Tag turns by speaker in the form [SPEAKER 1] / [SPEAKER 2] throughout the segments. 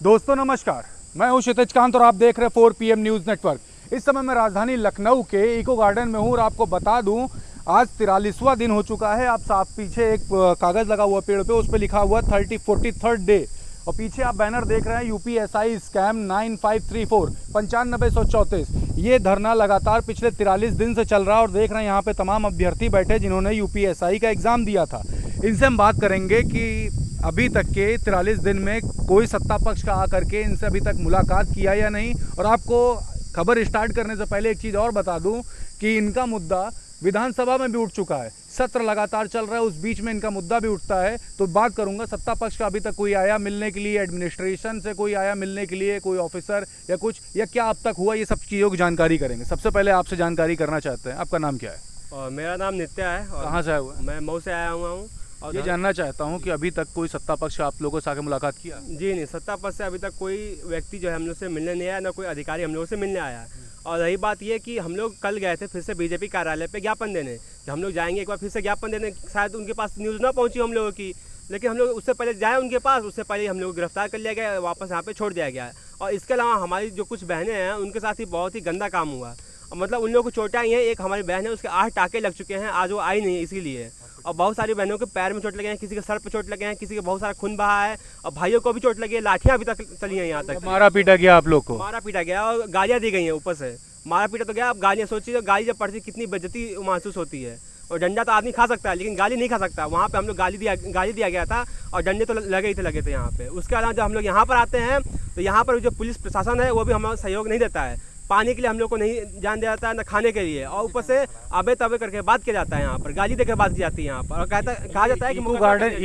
[SPEAKER 1] दोस्तों नमस्कार, मैं हूं क्षितिज कांत और आप देख रहे हैं 4 PM न्यूज़ नेटवर्क। इस समय मैं राजधानी लखनऊ के इको गार्डन में हूं और आपको बता दूं आज 43वां दिन हो चुका है। आप साफ पीछे एक कागज़ लगा हुआ पेड़ पे, उस पर लिखा हुआ 43rd डे और पीछे आप बैनर देख रहे हैं UPSI स्कैम 9534 9534। ये धरना लगातार पिछले 43 दिन से चल रहा है और देख रहे हैं यहाँ पे तमाम अभ्यर्थी बैठे जिन्होंने UPSI का एग्ज़ाम दिया था। इनसे हम बात करेंगे कि अभी तक के 43 दिन में कोई सत्ता पक्ष का आकर के इनसे अभी तक मुलाकात किया या नहीं। और आपको खबर स्टार्ट करने से पहले एक चीज़ और बता दूं कि इनका मुद्दा विधानसभा में भी उठ चुका है। सत्र लगातार चल रहा है, उस बीच में इनका मुद्दा भी उठता है। तो बात करूंगा सत्ता पक्ष का अभी तक कोई आया मिलने के लिए, एडमिनिस्ट्रेशन से कोई आया मिलने के लिए, कोई ऑफिसर या कुछ, या क्या अब तक हुआ, ये सब चीज़ों की जानकारी करेंगे। सबसे पहले आपसे जानकारी करना चाहते हैं, आपका नाम क्या है?
[SPEAKER 2] और मेरा नाम नित्या है। और
[SPEAKER 1] कहाँ से आया हुआ है?
[SPEAKER 2] मैं मऊ से आया हुआ हूँ। और
[SPEAKER 1] ये जानना चाहता हूँ कि अभी तक कोई सत्ता पक्ष आप लोगों से आके मुलाकात किया?
[SPEAKER 2] जी नहीं, सत्ता पक्ष से अभी तक कोई व्यक्ति जो है हम लोग से मिलने नहीं आया, ना कोई अधिकारी हम लोगों से मिलने आया है। और रही बात ये कि हम लोग कल गए थे फिर से बीजेपी कार्यालय पे ज्ञापन देने, कि हम लोग जाएंगे एक बार फिर से ज्ञापन देने। शायद उनके पास न्यूज़ ना पहुंची हम लोगों की, लेकिन हम लोग उससे पहले जाए उनके पास, उससे पहले हम लोग को गिरफ्तार कर लिया गया, वापस यहाँ पे छोड़ दिया गया है। और इसके अलावा हमारी जो कुछ बहनें हैं उनके साथ ही बहुत ही गंदा काम हुआ। मतलब उन लोगों को चोटें आई हैं। एक हमारी बहन है, उसके 8 टाँके लग चुके हैं, आज वो आई नहीं इसीलिए। और बहुत सारी बहनों के पैर में चोट लगे हैं, किसी के सर पे चोट लगे हैं, किसी के बहुत सारा खून बहा है, और भाइयों को भी चोट लगी है। लाठियाँ अभी तक चली हैं यहाँ तक।
[SPEAKER 1] मारा पीटा गया आप लोग को?
[SPEAKER 2] मारा पीटा गया और गालियाँ दी गई हैं ऊपर से। मारा पीटा तो गया, अब गालियाँ सोचिए, गाली जब पड़ती कितनी बेइज्जती महसूस होती है। और डंडा तो आदमी खा सकता है लेकिन गाली नहीं खा सकता। वहाँ पे हम लोग गाली दिया गया था और डंडे तो लगे थे यहाँ पे। उसके अलावा जब हम लोग यहाँ पर आते हैं तो यहाँ पर जो पुलिस प्रशासन है वो भी हमारा सहयोग नहीं देता है। पानी के लिए हम लोग को नहीं जान दिया जाता है, न खाने के लिए, और ऊपर से आबे तबे करके बात किया जाता है। यहाँ पर गाली देकर बात की जाती है यहाँ पर, और कहा जाता है कि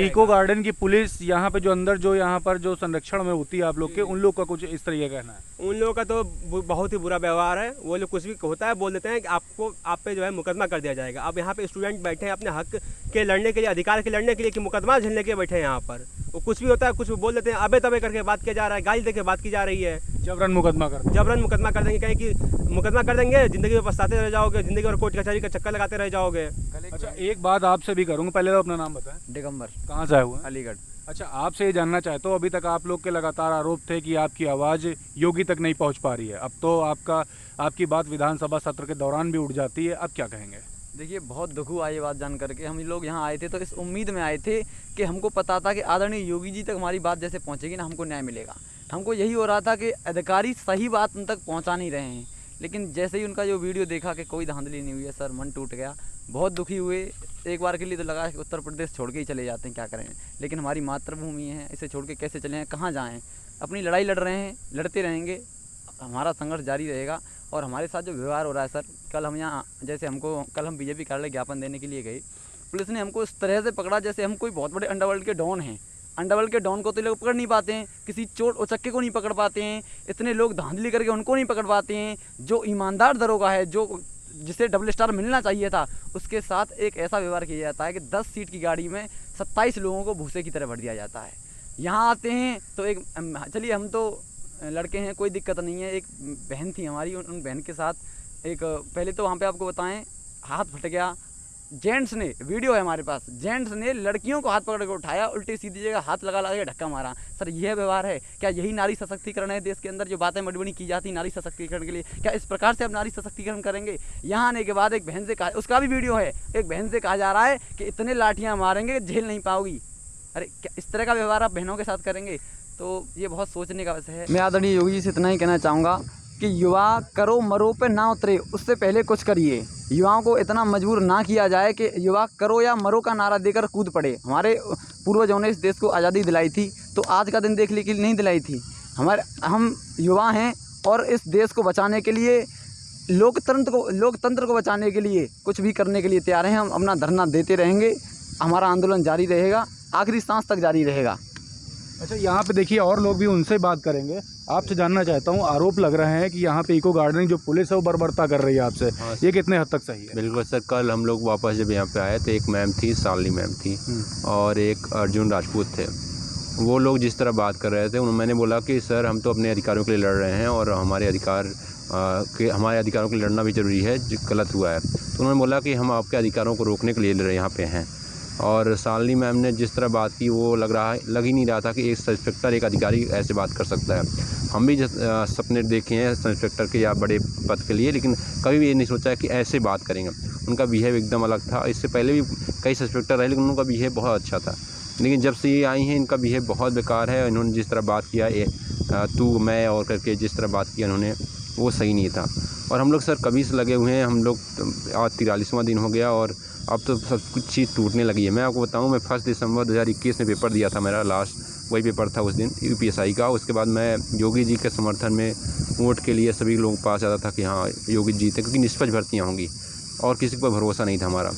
[SPEAKER 1] इको गार्डन की पुलिस यहाँ पे जो अंदर जो यहाँ पर जो संरक्षण में होती है आप लोग के, उन लोग का कुछ इस तरीके का कहना है?
[SPEAKER 2] उन लोगों का तो बहुत ही बुरा व्यवहार है। वो लोग कुछ भी होता है बोल देते हैं कि आप पे जो है मुकदमा कर दिया जाएगा। अब यहाँ पे स्टूडेंट बैठे हैं अपने हक के लड़ने के लिए, अधिकार के लड़ने के लिए, कि मुकदमा झेलने के बैठे हैं यहाँ पर। वो कुछ भी होता है, कुछ भी बोल देते हैं, अबे तबे करके बात किया जा रहा है, गाली देके बात की जा रही है।
[SPEAKER 1] जबरन मुकदमा
[SPEAKER 2] कर देंगे, कहीं कि मुकदमा कर देंगे, जिंदगी में पछताते रह जाओगे, जिंदगी और कोर्ट कचहरी का चक्कर लगाते रह जाओगे।
[SPEAKER 1] अच्छा, एक बात आपसे भी करूँगा, पहले तो अपना नाम बताएं।
[SPEAKER 3] दिगंबर।
[SPEAKER 1] कहाँ से आए हुए?
[SPEAKER 3] अलीगढ़।
[SPEAKER 1] अच्छा, आपसे ये जानना चाहता हूँ, अभी तक आप लोग के लगातार आरोप थे कि आपकी आवाज़ योगी तक नहीं पहुँच पा रही है। अब तो आपकी बात विधानसभा सत्र के दौरान भी उठ जाती है, अब क्या कहेंगे?
[SPEAKER 3] देखिए, बहुत दुख हुआ ये बात जान करके। हम लोग यहाँ आए थे तो इस उम्मीद में आए थे कि हमको पता था कि आदरणीय योगी जी तक हमारी बात जैसे पहुँचेगी ना, हमको न्याय मिलेगा। हमको यही हो रहा था कि अधिकारी सही बात उन तक पहुँचा नहीं रहे हैं। लेकिन जैसे ही उनका जो वीडियो देखा कि कोई धांधली नहीं हुई है, सर मन टूट गया, बहुत दुखी हुए। एक बार के लिए तो लगा कि उत्तर प्रदेश छोड़ के ही चले जाते हैं, क्या करें। लेकिन हमारी मातृभूमि है, इसे छोड़ के कैसे चले हैं, कहाँ जाएँ। अपनी लड़ाई लड़ रहे हैं, लड़ते रहेंगे, हमारा संघर्ष जारी रहेगा। और हमारे साथ जो व्यवहार हो रहा है सर, कल हम यहाँ जैसे कल हम बीजेपी कार्यालय ज्ञापन देने के लिए गए, पुलिस ने हमको इस तरह से पकड़ा जैसे हम कोई बहुत बड़े अंडरवर्ल्ड के डॉन हैं। अंडरवर्ल्ड के डॉन को तो लोग पकड़ नहीं पाते हैं, किसी चोर उचक्के को नहीं पकड़ पाते हैं, इतने लोग धांधली करके उनको नहीं पकड़ पाते हैं। जो ईमानदार दरोगा है, जो जिसे डबल स्टार मिलना चाहिए था, उसके साथ एक ऐसा व्यवहार किया जाता है कि 10 सीट की गाड़ी में 27 लोगों को भूसे की तरह भर दिया जाता है। यहाँ आते हैं तो चलिए हम तो लड़के हैं, कोई दिक्कत नहीं है। एक बहन थी हमारी, उन बहन के साथ पहले तो वहाँ पे आपको बताएं, हाथ फट गया। जेंट्स ने, वीडियो है हमारे पास, जेंट्स ने लड़कियों को हाथ पकड़ के उठाया, उल्टी सीधी जगह हाथ लगा के धक्का मारा। सर यह व्यवहार है क्या? यही नारी सशक्तिकरण है देश के अंदर? जो बातें बड़ी की जाती नारी सशक्तिकरण के लिए, क्या इस प्रकार से अब नारी सशक्तिकरण करेंगे? यहाँ आने के बाद एक बहन से कहा, उसका भी वीडियो है, एक बहन से कहा जा रहा है कि इतने लाठियाँ मारेंगे झेल नहीं पाओगी। अरे क्या इस तरह का व्यवहार आप बहनों के साथ करेंगे? तो ये बहुत सोचने का विषय है। मैं आदरणीय योगी जी से इतना ही कहना चाहूँगा कि युवा करो मरो पे ना उतरे, उससे पहले कुछ करिए। युवाओं को इतना मजबूर ना किया जाए कि युवा करो या मरो का नारा देकर कूद पड़े। हमारे पूर्वजों ने इस देश को आज़ादी दिलाई थी, तो आज का दिन देखने के लिए नहीं दिलाई थी। हम युवा हैं और इस देश को बचाने के लिए, लोकतंत्र को बचाने के लिए कुछ भी करने के लिए तैयार हैं। हम अपना धरना देते रहेंगे, हमारा आंदोलन जारी रहेगा, आखिरी सांस तक जारी रहेगा।
[SPEAKER 1] अच्छा, यहाँ पे देखिए और लोग भी, उनसे बात करेंगे। आपसे जानना चाहता हूँ, आरोप लग रहे हैं कि यहाँ पे इको गार्डन जो पुलिस है वो बर्बरता कर रही है आपसे।
[SPEAKER 4] हाँ,
[SPEAKER 1] ये कितने हद तक सही है?
[SPEAKER 4] बिल्कुल सर, कल हम लोग वापस जब यहाँ पे आए तो एक मैम थी, शालिनी मैम थी, और एक अर्जुन राजपूत थे। वो लोग जिस तरह बात कर रहे थे, मैंने बोला कि सर हम तो अपने अधिकारों के लिए लड़ रहे हैं और हमारे अधिकारों के लिए लड़ना भी ज़रूरी है, जो गलत हुआ है। तो उन्होंने बोला कि हम आपके अधिकारों को रोकने के लिए यहाँ पे हैं। और शालिनी मैम ने जिस तरह बात की वो लग ही नहीं रहा था कि एक सब इंस्पेक्टर, एक अधिकारी ऐसे बात कर सकता है। हम भी सपने देखे हैं सब इंस्पेक्टर के या बड़े पद के लिए, लेकिन कभी भी ये नहीं सोचा कि ऐसे बात करेंगे। उनका बिहेव एकदम अलग था। इससे पहले भी कई सब इंस्पेक्टर रहे, लेकिन उनका बिहेव बहुत अच्छा था। लेकिन जब से ये आई हैं इनका बिहेव बहुत बेकार है। इन्होंने जिस तरह बात किया, तू मैं और करके जिस तरह बात किया इन्होंने, वो सही नहीं था। और हम लोग सर कभी से लगे हुए हैं, हम लोग आज 43वां दिन हो गया और अब तो सब कुछ चीज़ टूटने लगी है। मैं आपको बताऊं, मैं 1 दिसंबर 2021 में पेपर दिया था, मेरा लास्ट वही पेपर था उस दिन UPSI का। उसके बाद मैं योगी जी के समर्थन में वोट के लिए सभी लोगों के पास आता था कि हाँ योगी जीते, क्योंकि निष्पक्ष भर्तियाँ होंगी और किसी पर भरोसा नहीं था हमारा।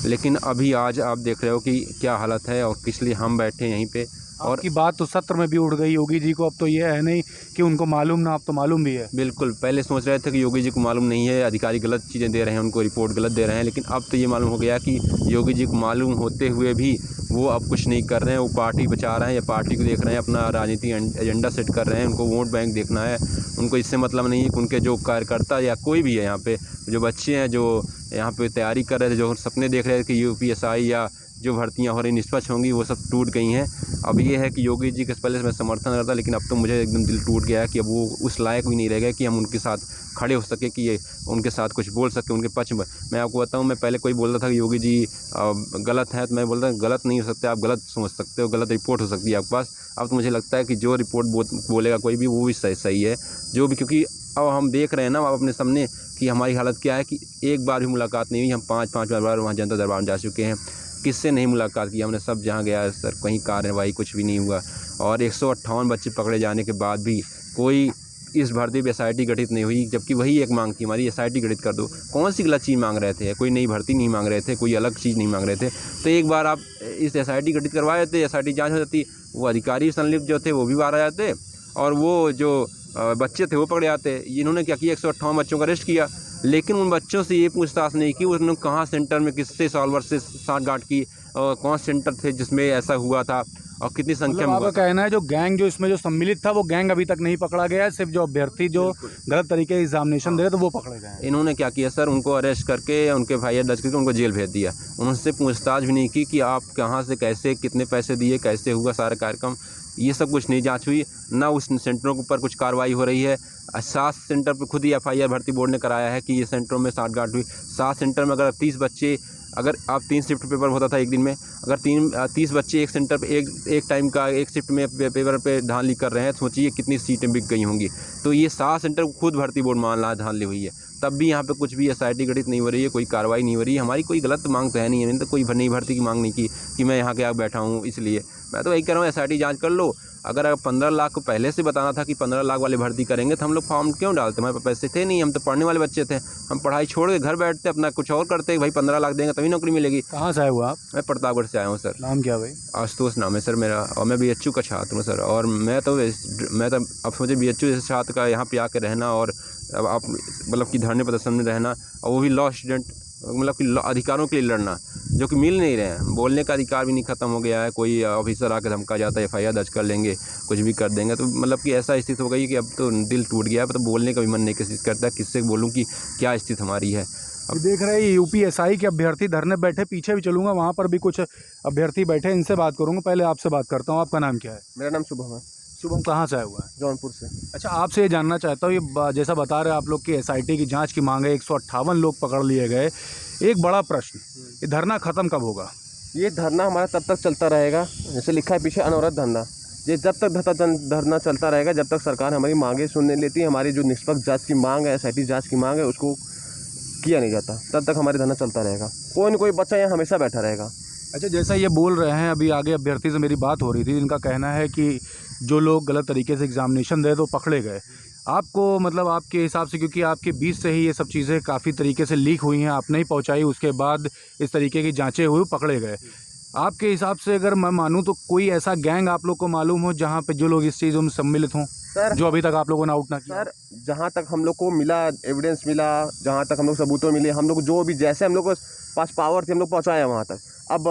[SPEAKER 4] लेकिन अभी आज आप देख रहे हो कि क्या हालत है और किस लिए हम बैठे यहीं पे।
[SPEAKER 1] और की बात तो सत्र में भी उठ गई योगी जी को। अब तो ये है नहीं कि उनको मालूम ना, अब तो मालूम भी है।
[SPEAKER 4] बिल्कुल, पहले सोच रहे थे कि योगी जी को मालूम नहीं है, अधिकारी गलत चीज़ें दे रहे हैं, उनको रिपोर्ट गलत दे रहे हैं। लेकिन अब तो ये मालूम हो गया कि योगी जी को मालूम होते हुए भी वो अब कुछ नहीं कर रहे हैं। वो पार्टी बचा रहे हैं या पार्टी को देख रहे हैं, अपना राजनीतिक एजेंडा सेट कर रहे हैं। उनको वोट बैंक देखना है, उनको इससे मतलब नहीं है कि उनके जो कार्यकर्ता या कोई भी है यहाँ पे, जो बच्चे हैं जो यहाँ पे तैयारी कर रहे थे, जो सपने देख रहे थे कि UPSI या जो भर्तियाँ हो रही निष्पक्ष होंगी, वो सब टूट गई हैं। अब ये है कि योगी जी के पहले से मैं समर्थन करता, लेकिन अब तो मुझे एकदम दिल टूट गया है कि अब वो उस लायक भी नहीं रह गए कि हम उनके साथ खड़े हो सके, कि ये उनके साथ कुछ बोल सके, उनके पक्ष में। मैं आपको बताऊं, मैं पहले कोई बोलता था कि योगी जी गलत है, तो मैं बोलता गलत नहीं हो सकते, आप गलत समझ सकते हो, गलत रिपोर्ट हो सकती है आपके पास। अब तो मुझे लगता है कि जो रिपोर्ट बोलेगा कोई भी, वो भी सही है जो भी, क्योंकि अब हम देख रहे हैं ना अब अपने सामने कि हमारी हालत क्या है कि एक बार भी मुलाकात नहीं हुई। हम 5-5 बार वहाँ जनता दरबार में जा चुके हैं, किससे नहीं मुलाकात की हमने, सब जहाँ गया सर कहीं कार्रवाई कुछ भी नहीं हुआ। और 158 बच्चे पकड़े जाने के बाद भी कोई इस भर्ती पे SIT गठित नहीं हुई, जबकि वही एक मांग थी हमारी, SIT गठित कर दो। कौन सी गलत चीज़ मांग रहे थे? कोई नई भर्ती नहीं मांग रहे थे, कोई अलग चीज़ नहीं मांग रहे थे। तो एक बार आप इस SIT गठित करवाए थे, SIT जाँच हो जाती, वो अधिकारी संलिप्त जो थे वो भी बाहर आ जाते और वो जो बच्चे थे वो पकड़े जाते। इन्होंने क्या किया, 158 बच्चों का अरेस्ट किया, लेकिन उन बच्चों से ये पूछताछ नहीं की उन्होंने कहाँ सेंटर में किससे सॉल्वर से साठगांठ की, कौन सेंटर थे जिसमें ऐसा हुआ था और कितनी संख्या में।
[SPEAKER 1] आपका कहना है जो गैंग जो इसमें जो सम्मिलित था वो गैंग अभी तक नहीं पकड़ा गया है, सिर्फ जो अभ्यर्थी जो गलत तरीके से एग्जामिनेशन दे रहे थे वो पकड़े गए हैं।
[SPEAKER 4] इन्होंने क्या किया सर, उनको अरेस्ट करके उनके FIR दर्ज करके उनको जेल भेज दिया। उनसे पूछताछ भी नहीं की कि आप कहाँ से कैसे कितने पैसे दिए, कैसे हुआ सारा कार्यक्रम, ये सब कुछ नहीं जांच हुई। ना उस सेंटरों के ऊपर कुछ कार्रवाई हो रही है। 7 सेंटर पर खुद ही FIR भर्ती बोर्ड ने कराया है कि ये सेंटरों में साठगांठ हुई। 7 सेंटर में अगर 30 बच्चे, अगर आप 3 शिफ्ट पेपर होता था एक दिन में, अगर 30 बच्चे एक सेंटर पे एक टाइम का एक शिफ्ट में पेपर पे धांधली कर रहे हैं, सोचिए कितनी सीटें बिक गई होंगी। तो ये 7 सेंटर खुद भर्ती बोर्ड मान रहा है धांधली हुई है, तब भी यहाँ पे कुछ भी SIT गठित नहीं हो रही है, कोई कार्रवाई नहीं हो रही है। हमारी कोई गलत मांग तो है नहीं है, मैंने तो कोई नई भर्ती की मांग नहीं की कि मैं यहाँ के आगे बैठा हूँ। इसलिए मैं तो यही कह रहा हूँ SIT जाँच कर लो। अगर 15 लाख को पहले से बताना था कि 15 लाख वाले भर्ती करेंगे तो हम लोग फॉर्म क्यों डालते? हमारे पास पैसे थे नहीं, हम तो पढ़ने वाले बच्चे थे, हम पढ़ाई छोड़ के घर बैठते अपना कुछ और करते, भाई 15 लाख देंगे तभी नौकरी मिलेगी।
[SPEAKER 1] कहाँ से आए हो आप?
[SPEAKER 4] मैं प्रतापगढ़ से आया हूँ सर।
[SPEAKER 1] नाम क्या भाई?
[SPEAKER 4] आशुतोष नाम है सर मेरा, और मैं BHU का छात्र हूँ सर। और मैं तो अब सोचे BHU जैसे छात्र का यहाँ पे आके रहना और अब आप मतलब कि धरने प्रदर्शन में रहना, और वो भी लॉ स्टूडेंट, मतलब कि अधिकारों के लिए लड़ना जो कि मिल नहीं रहे हैं। बोलने का अधिकार भी नहीं ख़त्म हो गया है, कोई ऑफिसर आकर धमका जाता है FIR दर्ज कर लेंगे, कुछ भी कर देंगे। तो मतलब कि ऐसा स्थिति हो गई कि अब तो दिल टूट गया है, तो बोलने का भी मन नहीं किसी करता, किससे बोलूँ कि क्या स्थिति हमारी है।
[SPEAKER 1] अब देख रहे हैं UPSI के अभ्यर्थी धरने बैठे, पीछे भी चलूँगा, वहाँ पर भी कुछ अभ्यर्थी बैठे, इनसे बात करूँगा। पहले आपसे बात करता हूँ, आपका नाम क्या है?
[SPEAKER 5] मेरा नाम शुभम है।
[SPEAKER 1] शुभम कहाँ से आया हुआ है?
[SPEAKER 5] जौनपुर से।
[SPEAKER 1] अच्छा, आपसे ये जानना चाहता हूँ, ये जैसा बता रहे हैं आप लोग कि SIT की जांच की मांग है, 158 लोग पकड़ लिए गए। एक बड़ा प्रश्न, ये धरना ख़त्म कब होगा?
[SPEAKER 5] ये धरना हमारा तब तक चलता रहेगा, जैसे लिखा है पीछे अनवरत धरना। ये जब तक धरना चलता रहेगा, जब तक सरकार हमारी मांगें सुनने लेती है, हमारी जो निष्पक्ष जांच की मांग है, SIT जांच की मांग है, उसको किया नहीं जाता, तब तक हमारी धरना चलता रहेगा। कोई न कोई बच्चा यहाँ हमेशा बैठा रहेगा।
[SPEAKER 1] अच्छा, जैसा ये बोल रहे हैं, अभी आगे अभ्यर्थी से मेरी बात हो रही थी, इनका कहना है कि जो लोग गलत तरीके से एग्जामिनेशन दे तो पकड़े गए। आपको मतलब आपके हिसाब से, क्योंकि आपके बीच से ही ये सब चीज़ें काफ़ी तरीके से लीक हुई हैं, आपने ही पहुंचाई, उसके बाद इस तरीके की जांचें हुई, पकड़े गए। आपके हिसाब से अगर मैं मानूं तो कोई ऐसा गैंग आप लोग को मालूम हो जहां पे जो लोग इस चीज़ों में सम्मिलित हों,
[SPEAKER 5] सर
[SPEAKER 1] जो अभी तक आप लोगों ने आउट ना किया?
[SPEAKER 5] सर, जहाँ तक हम लोग को मिला एविडेंस मिला, जहाँ तक हम लोग सबूतों मिले, हम लोग जो भी जैसे हम लोग को पास पावर थी हम लोग पहुँचाया वहाँ तक। अब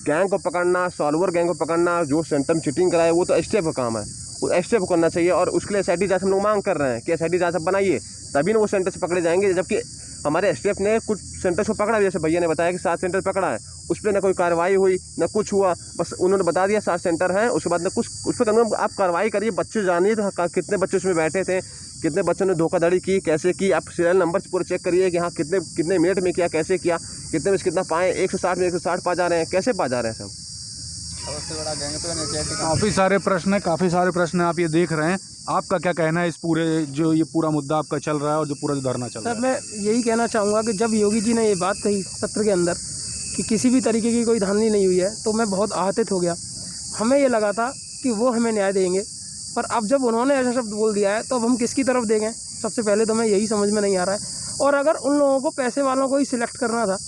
[SPEAKER 5] गैंग को पकड़ना, सॉल्वर गैंग को पकड़ना, जो सेंटर में चीटिंग कराए, वो तो STF का काम है, वो STF करना चाहिए। और उसके लिए SIT जाँच हम लोग मांग कर रहे हैं कि SIT जाँच बनाइए, तभी ना वो सेंटर से पकड़े जाएंगे। जबकि हमारे STF ने कुछ सेंटर्स को पकड़ा, जैसे भैया ने बताया कि 7 सेंटर पकड़ा है, उस पर ना कोई कार्रवाई हुई ना कुछ हुआ, बस उन्होंने बता दिया 7 सेंटर हैं, उसके बाद ना कुछ उस पर कम आप कार्रवाई करिए, बच्चे जानिए तो कितने बच्चे उसमें बैठे थे, कितने बच्चों ने धोखाधड़ी की, कैसे की, आप सीरियल नंबर पूरे चेक करिए कि हाँ कितने मिनट में किया, कैसे किया, कितने में कितना पाए, 160 में 160 पा जा रहे हैं, कैसे पा जा रहे हैं सब।
[SPEAKER 1] काफ़ी सारे प्रश्न आप ये देख रहे हैं। आपका क्या कहना है इस पूरे जो ये पूरा मुद्दा आपका चल रहा है और जो पूरा धरना चल रहा है?
[SPEAKER 6] सर मैं यही कहना चाहूँगा कि जब योगी जी ने ये बात कही सत्र के अंदर कि किसी भी तरीके की कोई धांधली नहीं हुई है, तो मैं बहुत आहत हो गया। हमें ये लगा था कि वो हमें न्याय देंगे, पर अब जब उन्होंने ऐसा शब्द बोल दिया है तो अब हम किसकी तरफ देंगे? सबसे पहले तो मैं यही समझ में नहीं आ रहा है। और अगर उन लोगों को पैसे वालों को ही सिलेक्ट करना था,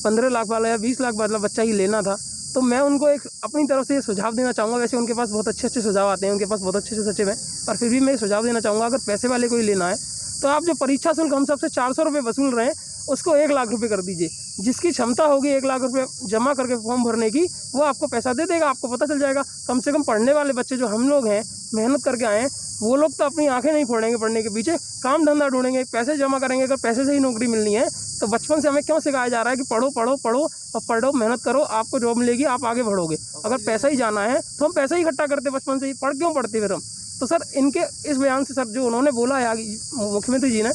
[SPEAKER 6] 15 लाख वाला या 20 लाख वाला बच्चा ही लेना था, तो मैं उनको एक अपनी तरफ से ये सुझाव देना चाहूँगा। वैसे उनके पास बहुत अच्छे सुझाव आते हैं, उनके पास बहुत अच्छे सचिव हैं, पर फिर भी मैं सुझाव देना चाहूँगा, अगर पैसे वाले को ही लेना है तो आप जो परीक्षा शुल्क हम सबसे 400 रुपये वसूल रहे हैं, उसको 1 लाख रुपये कर दीजिए। जिसकी क्षमता होगी 1 लाख रुपये जमा करके फॉर्म भरने की, वो आपको पैसा दे देगा, आपको पता चल जाएगा। कम से कम पढ़ने वाले बच्चे जो हम लोग हैं, मेहनत करके आए हैं, वो लोग तो अपनी आंखें नहीं फोड़ेंगे पढ़ने के पीछे, काम धंधा ढूंढेंगे, पैसे जमा करेंगे। अगर पैसे से ही नौकरी मिलनी है तो बचपन से हमें क्यों सिखाया जा रहा है कि पढ़ो पढ़ो पढ़ो और पढ़ो, मेहनत करो, आपको जॉब मिलेगी, आप आगे बढ़ोगे। अगर पैसा ही जाना है तो हम पैसा ही इकट्ठा करते बचपन से ही, पढ़ क्यों पढ़ते फिर हम? तो सर इनके इस बयान से सर जो उन्होंने बोला है मुख्यमंत्री जी ने,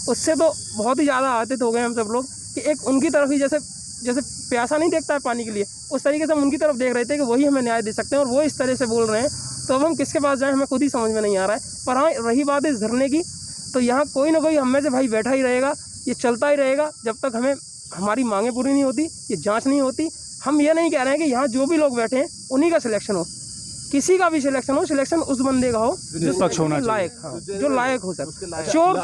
[SPEAKER 6] उससे तो बहुत ही ज़्यादा आहत हो गए हम सब लोग कि एक उनकी तरफ ही जैसे प्यासा नहीं देखता है पानी के लिए, उस तरीके से हम उनकी तरफ देख रहे थे कि वही हमें न्याय दे सकते हैं, और वो इस तरह से बोल रहे हैं। तो अब हम किसके पास जाएं, हमें खुद ही समझ में नहीं आ रहा है। पर हाँ, रही बात इस धरने की, तो यहाँ कोई ना कोई हम में से भाई बैठा ही रहेगा, ये चलता ही रहेगा जब तक हमारी मांगें पूरी नहीं होती, ये जाँच नहीं होती। हम ये नहीं कह रहे हैं कि यहाँ जो भी लोग बैठे हैं उन्हीं का सिलेक्शन हो, किसी का भी सिलेक्शन हो, सिलेक्शन उस बंदे का हो जो
[SPEAKER 1] निष्पक्ष होना
[SPEAKER 6] लायक, हाँ, जो लायक हो सर।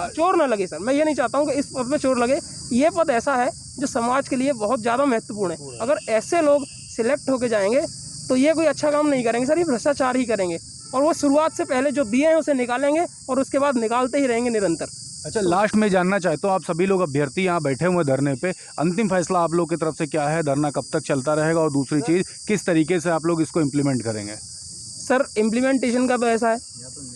[SPEAKER 6] चोर ना लगे सर, मैं ये नहीं चाहता हूँ कि इस पद पे चोर लगे। ये पद ऐसा है जो समाज के लिए बहुत ज़्यादा महत्वपूर्ण है। अगर ऐसे लोग सिलेक्ट होके जाएंगे तो ये कोई अच्छा काम नहीं करेंगे सर, ये भ्रष्टाचार ही करेंगे, और वो शुरुआत से पहले जो दिए हैं उसे निकालेंगे और उसके बाद निकालते ही रहेंगे निरंतर।
[SPEAKER 1] अच्छा, लास्ट में जानना चाहता हूँ, आप सभी लोग अभ्यर्थी यहाँ बैठे हुए धरने पे, अंतिम फैसला आप लोग की तरफ से क्या है? धरना कब तक चलता रहेगा और दूसरी चीज़ किस तरीके से आप लोग इसको इम्प्लीमेंट करेंगे?
[SPEAKER 6] सर इम्प्लीमेंटेशन का तो ऐसा है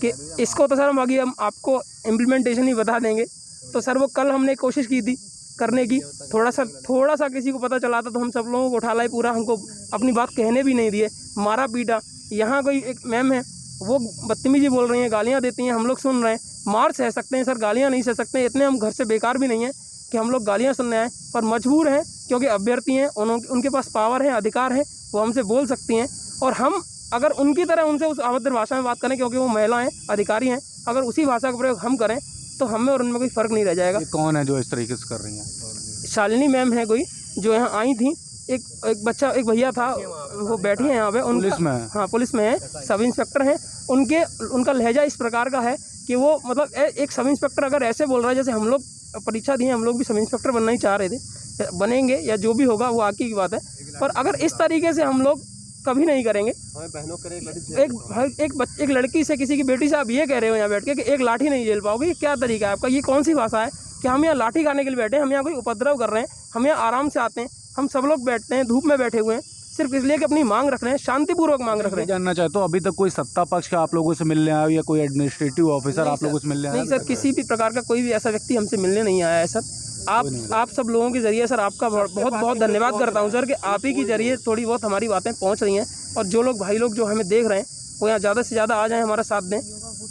[SPEAKER 6] कि इसको तो सर हम आपको इम्प्लीमेंटेशन ही बता देंगे। तो सर वो कल हमने कोशिश की थी करने की, थोड़ा सा किसी को पता चला था तो हम सब लोगों को उठा लाए, पूरा हमको अपनी बात कहने भी नहीं दिए, मारा पीटा। यहाँ कोई एक मैम है, वो बदतमीजी बोल रही हैं, गालियाँ देती हैं, हम लोग सुन रहे हैं। मार सह सकते हैं सर, गालियाँ नहीं सह सकते। इतने हम घर से बेकार भी नहीं हैं कि हम लोग गालियाँ सुनने आए, पर मजबूर हैं क्योंकि अभ्यर्थी हैं, उनके पास पावर है, अधिकार है, वो हमसे बोल सकती हैं। और हम अगर उनकी तरह उनसे उस अभद्र भाषा में बात करें, क्योंकि वो महिला हैं, अधिकारी हैं, अगर उसी भाषा का प्रयोग हम करें तो हमें और उनमें कोई फ़र्क नहीं रह जाएगा।
[SPEAKER 1] ये कौन है जो इस तरीके से कर रही हैं?
[SPEAKER 6] शालिनी मैम है कोई, जो यहाँ आई थी। एक भैया था, वो बैठी है यहाँ पे,
[SPEAKER 1] पुलिस में?
[SPEAKER 6] हाँ पुलिस में है, सब इंस्पेक्टर हैं। उनका लहजा इस प्रकार का है कि वो मतलब एक सब इंस्पेक्टर अगर ऐसे बोल रहा है, जैसे हम लोग परीक्षा दिए, हम लोग भी सब इंस्पेक्टर बनना ही चाह रहे थे, बनेंगे या जो भी होगा वो आगे की बात है, पर अगर इस तरीके से हम लोग कभी नहीं करेंगे। एक लड़की से, किसी की बेटी से आप ये कह रहे हो यहाँ बैठ के कि एक लाठी नहीं झेल पाओगे, ये क्या तरीका है आपका? ये कौन सी भाषा है कि हम यहाँ लाठी खाने के लिए बैठे हैं? हम यहाँ कोई उपद्रव कर रहे हैं? हम यहाँ आराम से आते हैं, हम सब लोग बैठते हैं, धूप में बैठे हुए हैं, सिर्फ इसलिए कि अपनी मांग रख रहे हैं, शांतिपूर्वक मांग रख रहे हैं।
[SPEAKER 1] जानना चाहता हूँ, अभी तक कोई सत्ता पक्ष का आप लोगों से मिलने आया या कोई एडमिनिस्ट्रेटिव ऑफिसर आप लोगों से मिलने आया?
[SPEAKER 6] नहीं सर, किसी भी प्रकार का कोई भी ऐसा व्यक्ति हमसे मिलने नहीं आया है सर। आप सब लोगों के जरिए सर आपका बहुत बहुत धन्यवाद करता हूं सर कि आप ही के जरिए थोड़ी बहुत हमारी बातें पहुंच रही हैं, और जो लोग भाई लोग जो हमें देख रहे हैं वो यहाँ ज़्यादा से ज़्यादा आ जाएं, हमारा साथ दें,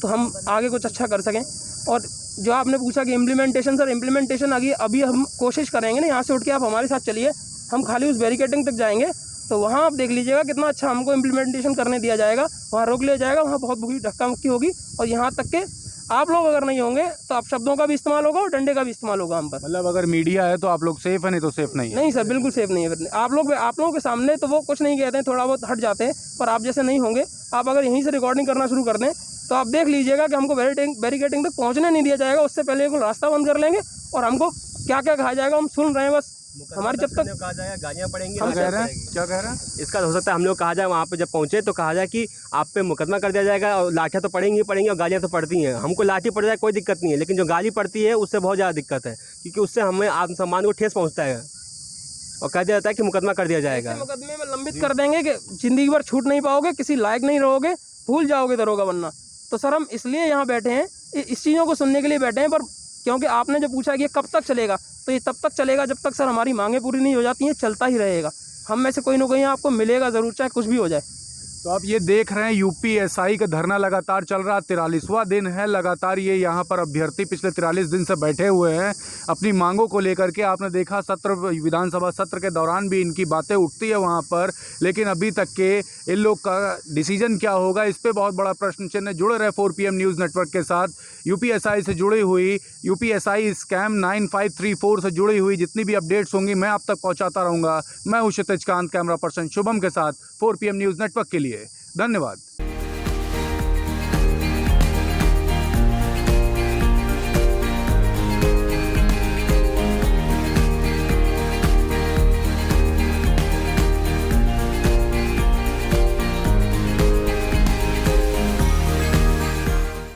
[SPEAKER 6] तो हम आगे कुछ अच्छा कर सकें। और जो आपने पूछा कि इम्प्लीमेंटेशन, सर इम्प्लीमेंटेशन अभी हम कोशिश करेंगे ना, यहाँ से उठ के आप हमारे साथ चलिए, हम खाली उस बैरिकेडिंग तक जाएंगे, तो वहाँ आप देख लीजिएगा कितना अच्छा हमको इम्प्लीमेंटेशन करने दिया जाएगा, वहाँ रोक लिया जाएगा, वहाँ बहुत बुरी धक्का मुक्की होगी। और यहाँ तक के आप लोग अगर नहीं होंगे तो आप शब्दों का भी इस्तेमाल होगा और डंडे का भी इस्तेमाल होगा हम पर।
[SPEAKER 1] मतलब अगर मीडिया है तो आप लोग सेफ है, नहीं तो सेफ नहीं है?
[SPEAKER 6] नहीं सर, बिल्कुल सेफ नहीं है। आप लोगों के सामने तो वो कुछ नहीं कहते हैं, थोड़ा बहुत हट जाते हैं, पर आप जैसे नहीं होंगे। आप अगर यहीं से रिकॉर्डिंग करना शुरू कर दें तो आप देख लीजिएगा कि हमको बैरिकेडिंग तक पहुँचने नहीं दिया जाएगा, उससे पहले को रास्ता बंद कर लेंगे और हमको क्या क्या कहा जाएगा हम सुन रहे हैं बस। हमारी जब तक
[SPEAKER 2] कहा जाएगा गालियाँ पड़ेंगी,
[SPEAKER 1] क्या कह रहे हैं?
[SPEAKER 2] इसका हो सकता है हम लोग कहा जाए, वहाँ पे जब पहुँचे तो कहा जाए कि आप पे मुकदमा कर दिया जाएगा, और लाठियाँ तो पड़ेंगी और गालियाँ तो पड़ती हैं। हमको लाठी पड़ जाए कोई दिक्कत नहीं है, लेकिन जो गाली पड़ती है उससे बहुत ज़्यादा दिक्कत है, क्योंकि उससे हमें आत्मसम्मान को ठेस पहुँचता है और कह दिया जाता है कि मुकदमा कर दिया जाएगा।
[SPEAKER 6] मुकदमे में लंबित कर देंगे कि जिंदगी भर छूट नहीं पाओगे, किसी लायक नहीं रहोगे, भूल जाओगे दरोगा बनना। तो सर हम इसलिए यहाँ बैठे हैं, इस चीज़ों को सुनने के लिए बैठे हैं, पर क्योंकि आपने जो पूछा कि ये कब तक चलेगा, तो ये तब तक चलेगा जब तक सर हमारी मांगें पूरी नहीं हो जाती हैं, चलता ही रहेगा। हम में से कोई ना कोई आपको मिलेगा ज़रूर, चाहे कुछ भी हो जाए।
[SPEAKER 1] तो आप ये देख रहे हैं यूपीएसआई का धरना लगातार चल रहा, 43वां दिन है लगातार ये यहाँ पर अभ्यर्थी पिछले 43 दिन से बैठे हुए हैं अपनी मांगों को लेकर के। आपने देखा सत्र, विधानसभा सत्र के दौरान भी इनकी बातें उठती है वहाँ पर, लेकिन अभी तक के इन लोग का डिसीजन क्या होगा इस पर बहुत बड़ा प्रश्न चिन्ह। जुड़े रहे 4PM न्यूज़ नेटवर्क के साथ। यूपीएसआई से जुड़ी हुई, यूपीएसआई स्कैम 9534 से जुड़ी हुई जितनी भी अपडेट्स होंगी मैं आप तक पहुँचाता रहूँगा। मैं हूँ क्षितिज कांत, कैमरा पर्सन शुभम के साथ 4PM न्यूज़ नेटवर्क के लिए धन्यवाद।